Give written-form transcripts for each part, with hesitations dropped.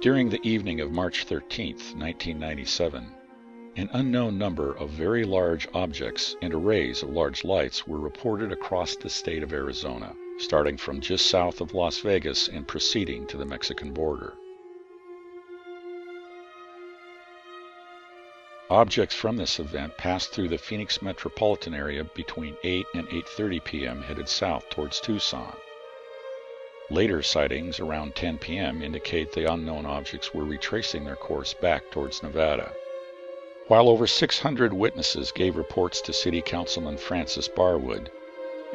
During the evening of March 13, 1997, an unknown number of very large objects and arrays of large lights were reported across the state of Arizona, starting from just south of Las Vegas and proceeding to the Mexican border. Objects from this event passed through the Phoenix metropolitan area between 8 and 8:30 p.m. headed south towards Tucson. Later sightings around 10 p.m. indicate the unknown objects were retracing their course back towards Nevada. While over 600 witnesses gave reports to City Councilman Francis Barwood,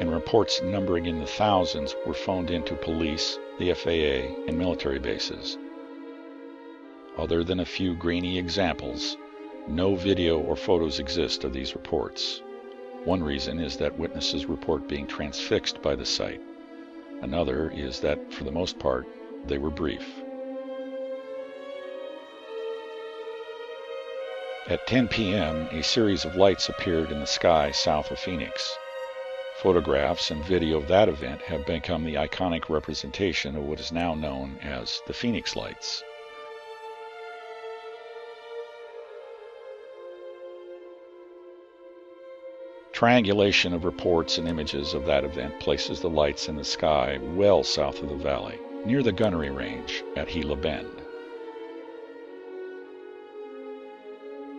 and reports numbering in the thousands were phoned into police, the FAA, and military bases. Other than a few grainy examples, no video or photos exist of these reports. One reason is that witnesses report being transfixed by the sight. Another is that, for the most part, they were brief. At 10 p.m., a series of lights appeared in the sky south of Phoenix. Photographs and video of that event have become the iconic representation of what is now known as the Phoenix Lights. Triangulation of reports and images of that event places the lights in the sky well south of the valley, near the gunnery range at Gila Bend.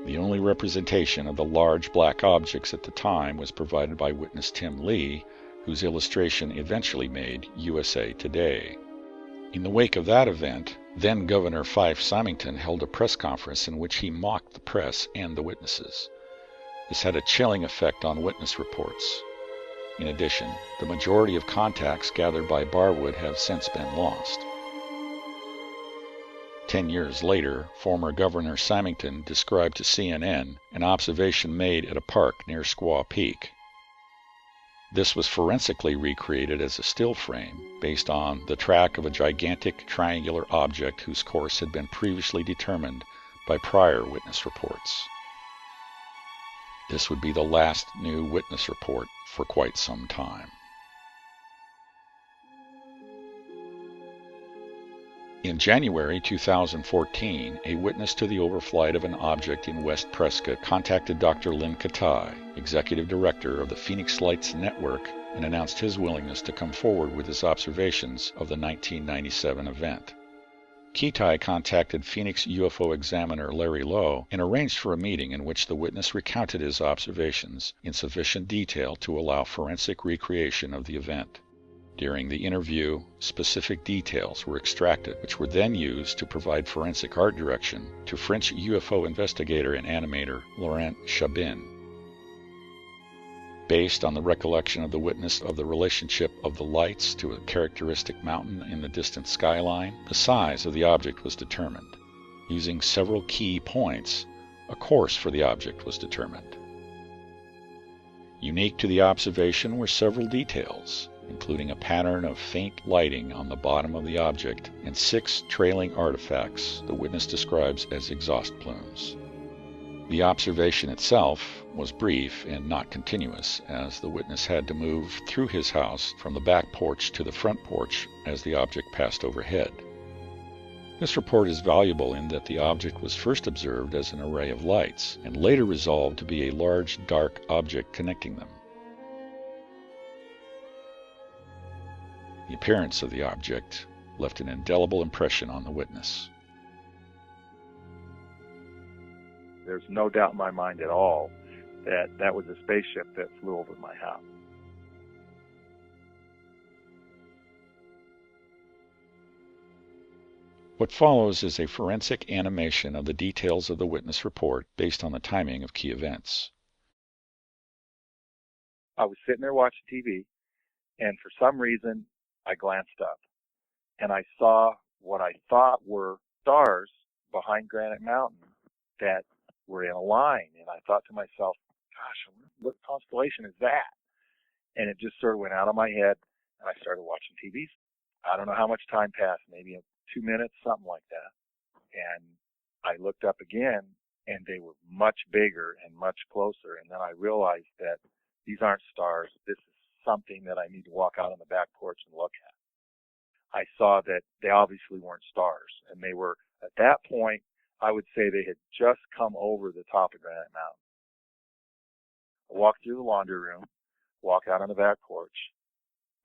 The only representation of the large black objects at the time was provided by witness Tim Lee, whose illustration eventually made USA Today. In the wake of that event, then Governor Fife Symington held a press conference in which he mocked the press and the witnesses. This had a chilling effect on witness reports. In addition, the majority of contacts gathered by Barwood have since been lost. 10 years later, former Governor Symington described to CNN an observation made at a park near Squaw Peak. This was forensically recreated as a still frame based on the track of a gigantic triangular object whose course had been previously determined by prior witness reports. This would be the last new witness report for quite some time. In January 2014, a witness to the overflight of an object in West Prescott contacted Dr. Lynn Katai, executive director of the Phoenix Lights Network, and announced his willingness to come forward with his observations of the 1997 event. Katai contacted Phoenix UFO examiner Larry Lowe and arranged for a meeting in which the witness recounted his observations in sufficient detail to allow forensic recreation of the event. During the interview, specific details were extracted, which were then used to provide forensic art direction to French UFO investigator and animator Laurent Chabin. Based on the recollection of the witness of the relationship of the lights to a characteristic mountain in the distant skyline, the size of the object was determined. Using several key points, a course for the object was determined. Unique to the observation were several details, including a pattern of faint lighting on the bottom of the object and 6 trailing artifacts the witness describes as exhaust plumes. The observation itself was brief and not continuous, as the witness had to move through his house from the back porch to the front porch as the object passed overhead. This report is valuable in that the object was first observed as an array of lights and later resolved to be a large dark object connecting them. The appearance of the object left an indelible impression on the witness. There's no doubt in my mind at all that that was a spaceship that flew over my house. What follows is a forensic animation of the details of the witness report based on the timing of key events. I was sitting there watching TV, and for some reason, I glanced up, and I saw what I thought were stars behind Granite Mountain that were in a line, and I thought to myself, gosh, what constellation is that? And it just sort of went out of my head, and I started watching TV. I don't know how much time passed, maybe 2 minutes, something like that. And I looked up again, and they were much bigger and much closer, and then I realized that these aren't stars. This is something that I need to walk out on the back porch and look at. I saw that they obviously weren't stars, and they were At that point, I would say they had just come over the top of Granite Mountain. I walked through the laundry room, walked out on the back porch,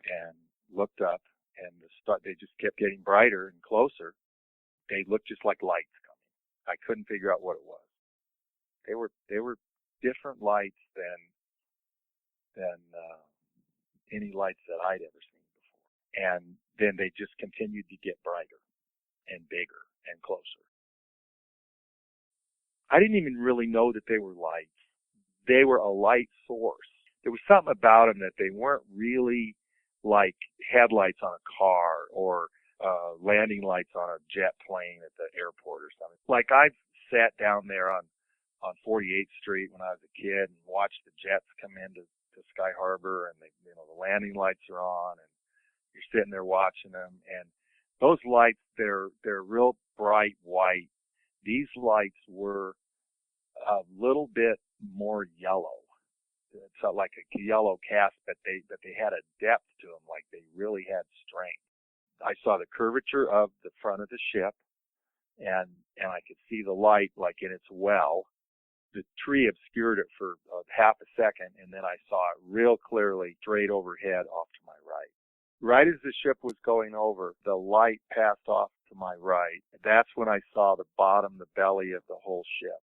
and looked up, and they just kept getting brighter and closer. They looked just like lights coming. I couldn't figure out what it was. They were different lights than any lights that I'd ever seen before. And then they just continued to get brighter and bigger and closer. I didn't even really know that they were lights. They were a light source. There was something about them that they weren't really like headlights on a car or landing lights on a jet plane at the airport or something. Like I've sat down there on 48th Street when I was a kid and watched the jets come into Sky Harbor, and the landing lights are on, and you're sitting there watching them. And those lights, they're real bright white. These lights were a little bit more yellow. It's like a yellow cast, but they had a depth to them, like they really had strength. I saw the curvature of the front of the ship, and I could see the light like in its well. The tree obscured it for half a second, and then I saw it real clearly straight overhead off to my right. Right as the ship was going over, the light passed off to my right. That's when I saw the bottom, the belly of the whole ship.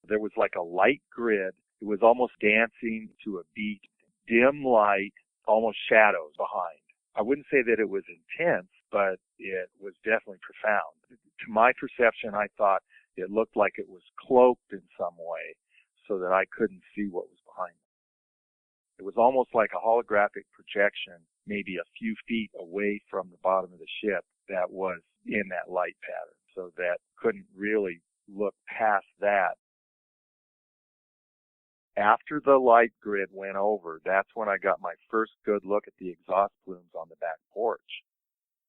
There was like a light grid. It was almost dancing to a beat. Dim light, almost shadows behind. I wouldn't say that it was intense, but it was definitely profound. To my perception, I thought it looked like it was cloaked in some way so that I couldn't see what was behind it. It was almost like a holographic projection, maybe a few feet away from the bottom of the ship, that was in that light pattern, so that couldn't really look past that. After the light grid went over, that's when I got my first good look at the exhaust plumes on the back porch.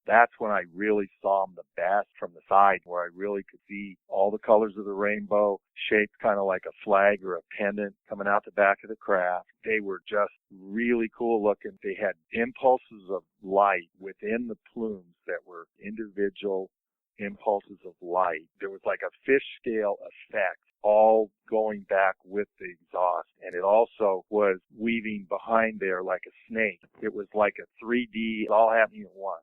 That's when I really saw them the best from the side, where I really could see all the colors of the rainbow, shaped kind of like a flag or a pendant coming out the back of the craft. They were just really cool looking. They had impulses of light within the plumes that were individual impulses of light. There was like a fish scale effect, all going back with the exhaust. And it also was weaving behind there like a snake. It was like a 3D, all happening at once.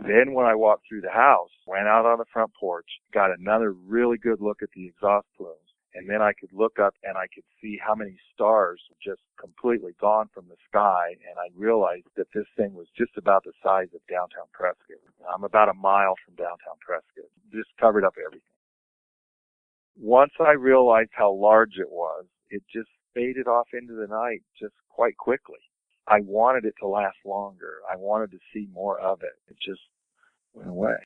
Then when I walked through the house, went out on the front porch, got another really good look at the exhaust plumes, and then I could look up and I could see how many stars just completely gone from the sky, and I realized that this thing was just about the size of downtown Prescott. I'm about a mile from downtown Prescott. Just covered up everything. Once I realized how large it was, it just faded off into the night just quite quickly. I wanted it to last longer. I wanted to see more of it. It just went away.